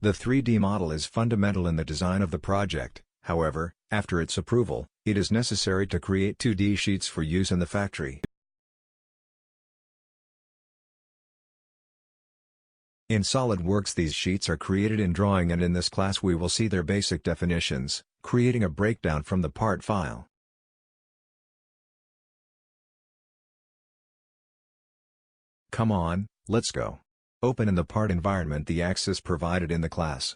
The 3D model is fundamental in the design of the project. However, after its approval, it is necessary to create 2D sheets for use in the factory. In SolidWorks, these sheets are created in drawing, and in this class we will see their basic definitions, creating a breakdown from the part file. Come on, let's go. Open in the part environment the axis provided in the class.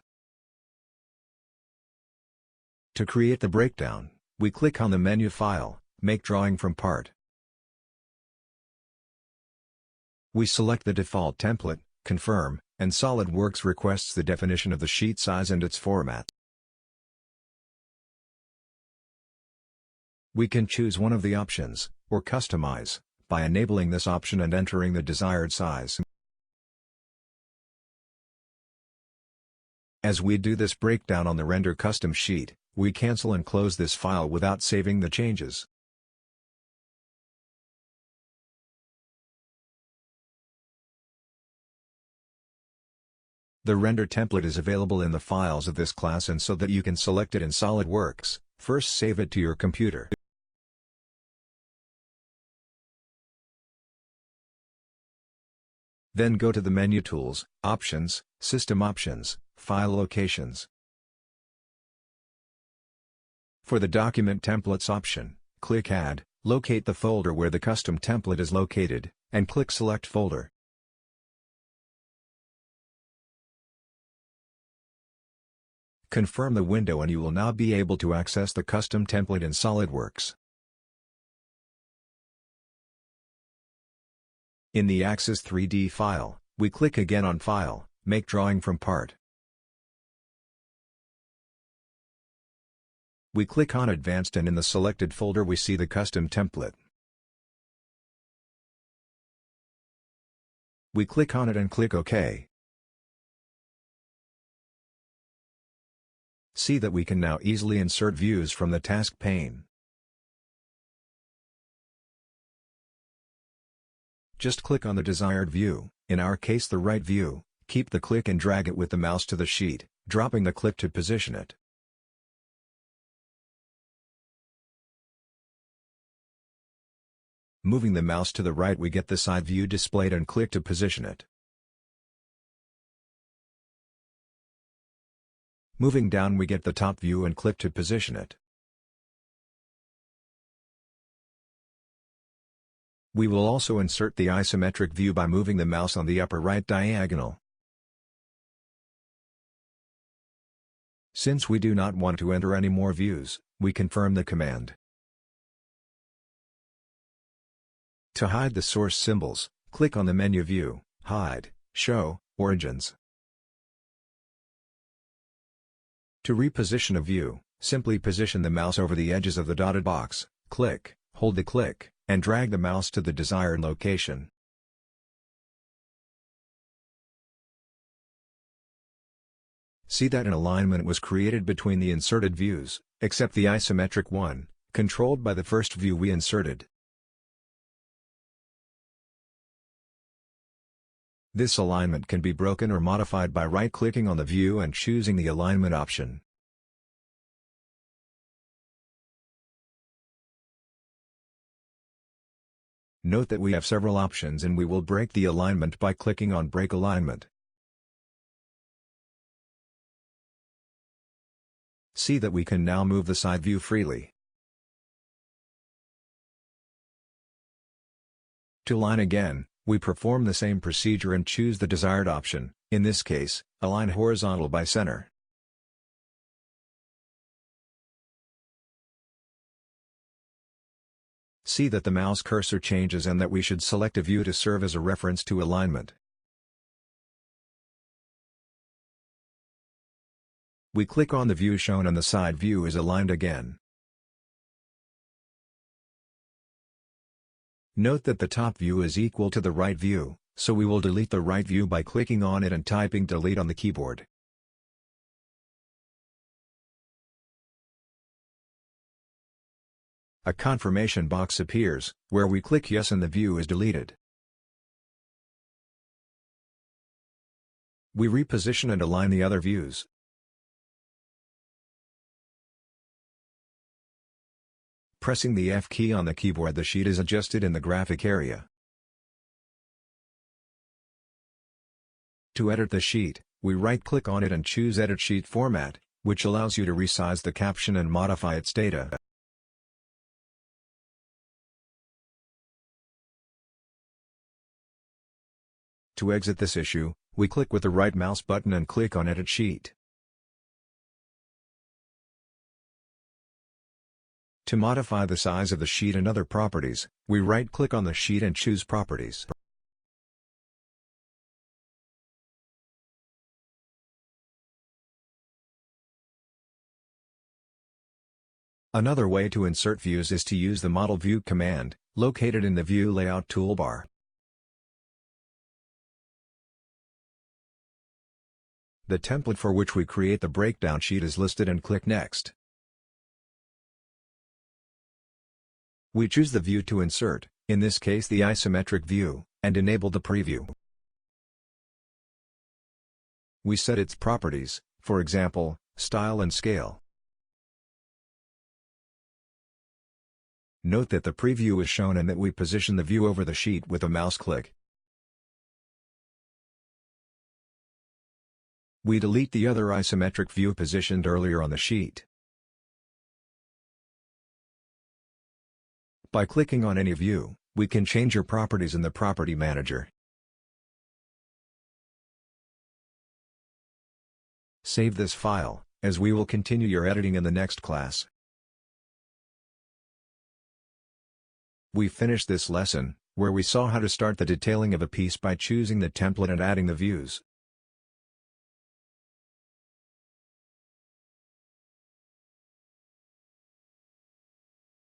To create the breakdown, we click on the menu File, Make Drawing from Part. We select the default template, Confirm, and SolidWorks requests the definition of the sheet size and its format. We can choose one of the options, or customize, by enabling this option and entering the desired size. As we do this breakdown on the render custom sheet, we cancel and close this file without saving the changes. The render template is available in the files of this class, and so that you can select it in SolidWorks, first save it to your computer. Then go to the menu Tools, Options, System Options, File Locations. For the Document Templates option, click Add, locate the folder where the custom template is located, and click Select Folder. Confirm the window and you will now be able to access the custom template in SolidWorks. In the Axis 3D file, we click again on File, Make Drawing from Part. We click on Advanced, and in the selected folder we see the custom template. We click on it and click OK. See that we can now easily insert views from the task pane. Just click on the desired view, in our case the right view, keep the click and drag it with the mouse to the sheet, dropping the click to position it. Moving the mouse to the right we get the side view displayed and click to position it. Moving down we get the top view and click to position it. We will also insert the isometric view by moving the mouse on the upper right diagonal. Since we do not want to enter any more views, we confirm the command. To hide the source symbols, click on the menu view, Hide, Show, Origins. To reposition a view, simply position the mouse over the edges of the dotted box, click, hold the click, and drag the mouse to the desired location. See that an alignment was created between the inserted views, except the isometric one, controlled by the first view we inserted. This alignment can be broken or modified by right-clicking on the view and choosing the alignment option. Note that we have several options and we will break the alignment by clicking on Break Alignment. See that we can now move the side view freely. To align again, we perform the same procedure and choose the desired option, in this case, Align Horizontal by Center. See that the mouse cursor changes and that we should select a view to serve as a reference to alignment. We click on the view shown and the side view is aligned again. Note that the top view is equal to the right view, so we will delete the right view by clicking on it and typing Delete on the keyboard. A confirmation box appears, where we click Yes and the view is deleted. We reposition and align the other views. Pressing the F key on the keyboard, the sheet is adjusted in the graphic area. To edit the sheet, we right-click on it and choose Edit Sheet Format, which allows you to resize the caption and modify its data. To exit this issue, we click with the right mouse button and click on Edit Sheet. To modify the size of the sheet and other properties, we right-click on the sheet and choose Properties. Another way to insert views is to use the Model View command, located in the View Layout toolbar. The template for which we create the breakdown sheet is listed and click Next. We choose the view to insert, in this case the isometric view, and enable the preview. We set its properties, for example, style and scale. Note that the preview is shown and that we position the view over the sheet with a mouse click. We delete the other isometric view positioned earlier on the sheet. By clicking on any view, we can change your properties in the Property Manager. Save this file, as we will continue your editing in the next class. We finished this lesson, where we saw how to start the detailing of a piece by choosing the template and adding the views.